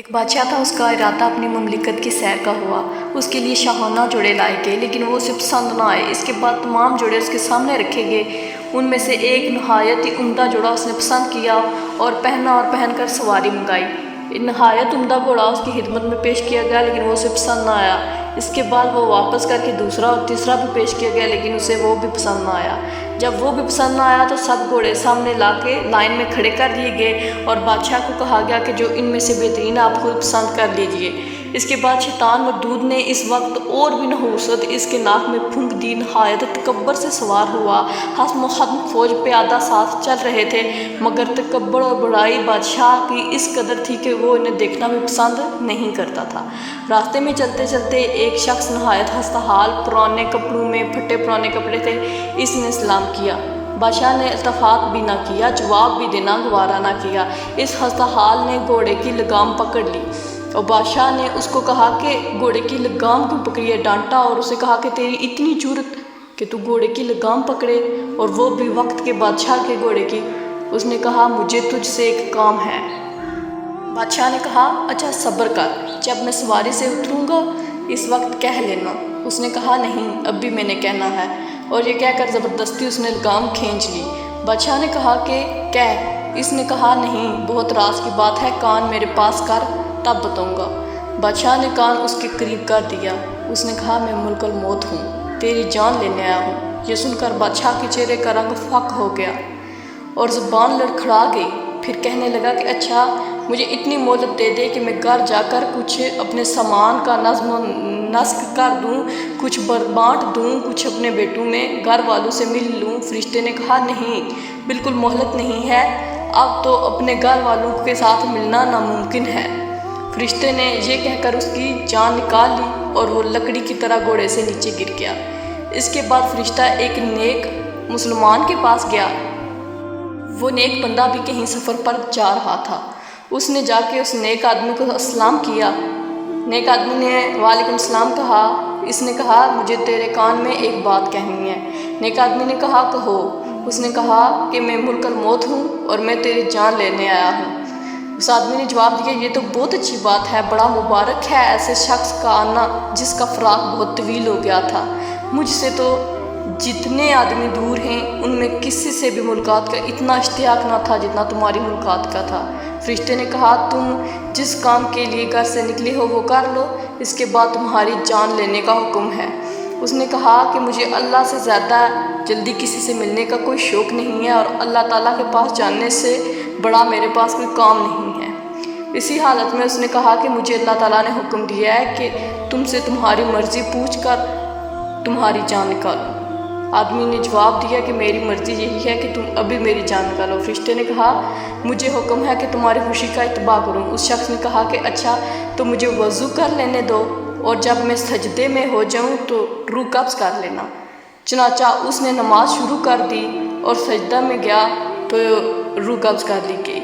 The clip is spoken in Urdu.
ایک بادشاہ تھا، اس کا ارادہ اپنی مملکت کی سیر کا ہوا۔ اس کے لیے شاہانہ جوڑے لائے گئے، لیکن وہ اسے پسند نہ آئے۔ اس کے بعد تمام جوڑے اس کے سامنے رکھے گئے۔ ان میں سے ایک نہایت ہی عمدہ جوڑا اس نے پسند کیا اور پہن کر سواری منگائی۔ نہایت عمدہ گھوڑا اس کی خدمت میں پیش کیا گیا، لیکن وہ اسے پسند نہ آیا۔ اس کے بعد وہ واپس کر کے دوسرا اور تیسرا بھی پیش کیا گیا، لیکن اسے وہ بھی پسند نہ آیا۔ جب وہ بھی پسند نہ آیا تو سب گھوڑے سامنے لا کے لائن میں کھڑے کر دیے گئے اور بادشاہ کو کہا گیا کہ جو ان میں سے بہترین آپ خود پسند کر لیجئے۔ اس کے بعد شیطان مردود نے اس وقت اور بھی نحوست اس کے ناک میں پھونک دی۔ نہایت تکبر سے سوار ہوا، ہزم و ختم فوج پیادہ ساتھ چل رہے تھے، مگر تکبر اور بڑائی بادشاہ کی اس قدر تھی کہ وہ انہیں دیکھنا بھی پسند نہیں کرتا تھا۔ راستے میں چلتے چلتے ایک شخص نہایت خستہ حال، پرانے کپڑوں میں پھٹے پرانے کپڑے تھے، اس نے سلام کیا۔ بادشاہ نے التفات بھی نہ کیا، جواب بھی دینا گوارا نہ کیا۔ اس خستہ حال نے گھوڑے کی لگام پکڑ لی اور بادشاہ نے اس کو کہا کہ گھوڑے کی لگام کیوں پکڑی ہے، ڈانٹا اور اسے کہا کہ تیری اتنی جرأت کہ تو گھوڑے کی لگام پکڑے، اور وہ بھی وقت کے بادشاہ کے گھوڑے کی۔ اس نے کہا مجھے تجھ سے ایک کام ہے۔ بادشاہ نے کہا اچھا صبر کر، جب میں سواری سے اتروں گا اس وقت کہہ لینا۔ اس نے کہا نہیں، اب بھی میں نے کہنا ہے، اور یہ کہہ کر زبردستی اس نے لگام کھینچ لی۔ بادشاہ نے کہا کہ کہہ۔ اس نے کہا نہیں، بہت راز کی بات ہے، کان میرے پاس کر تب بتاؤں گا۔ بادشاہ نے کان اس کے قریب کر دیا۔ اس نے کہا میں ملک الموت ہوں، تیری جان لینے آیا ہوں۔ یہ سن کر بادشاہ کے چہرے کا رنگ فاق ہو گیا اور زبان لڑکھڑا گئی۔ پھر کہنے لگا کہ اچھا مجھے اتنی مہلت دے دے کہ میں گھر جا کر کچھ اپنے سامان کا نظم و نسق کر دوں، کچھ بانٹ دوں، کچھ اپنے بیٹوں میں گھر والوں سے مل لوں۔ فرشتے نے کہا نہیں، بالکل مہلت نہیں ہے، اب تو اپنے گھر والوں کے ساتھ ملنا ناممکن ہے۔ فرشتے نے یہ کہہ کر اس کی جان نکال لی اور وہ لکڑی کی طرح گھوڑے سے نیچے گر گیا۔ اس کے بعد فرشتہ ایک نیک مسلمان کے پاس گیا۔ وہ نیک بندہ بھی کہیں سفر پر جا رہا تھا۔ اس نے جا کے اس نیک آدمی کو السلام کیا۔ نیک آدمی نے وعلیکم السلام کہا۔ اس نے کہا مجھے تیرے کان میں ایک بات کہنی ہے۔ نیک آدمی نے کہا کہو۔ اس نے کہا کہ میں ملک الموت ہوں اور میں تیری جان لینے آیا ہوں۔ اس آدمی نے جواب دیا یہ تو بہت اچھی بات ہے، بڑا مبارک ہے ایسے شخص کا آنا جس کا فراق بہت طویل ہو گیا تھا۔ مجھ سے تو جتنے آدمی دور ہیں ان میں کسی سے بھی ملاقات کا اتنا اشتیاق نہ تھا جتنا تمہاری ملاقات کا تھا۔ فرشتے نے کہا تم جس کام کے لیے گھر سے نکلے ہو وہ کر لو، اس کے بعد تمہاری جان لینے کا حکم ہے۔ اس نے کہا کہ مجھے اللہ سے زیادہ جلدی کسی سے ملنے کا کوئی شوق نہیں ہے، اور اللہ تعالیٰ کے پاس جانے سے بڑا میرے پاس کوئی کام نہیں ہے۔ اسی حالت میں اس نے کہا کہ مجھے اللہ تعالیٰ نے حکم دیا ہے کہ تم سے تمہاری مرضی پوچھ کر تمہاری جان نکالو۔ آدمی نے جواب دیا کہ میری مرضی یہی ہے کہ تم ابھی میری جان نکالو۔ فرشتے نے کہا مجھے حکم ہے کہ تمہاری خوشی کا اتباع کروں۔ اس شخص نے کہا کہ اچھا تو مجھے وضو کر لینے دو، اور جب میں سجدے میں ہو جاؤں تو روح قبض کر لینا۔ چنانچہ اس نے نماز شروع کر دی اور سجدہ میں گیا تو روح قبض کر لی گئی۔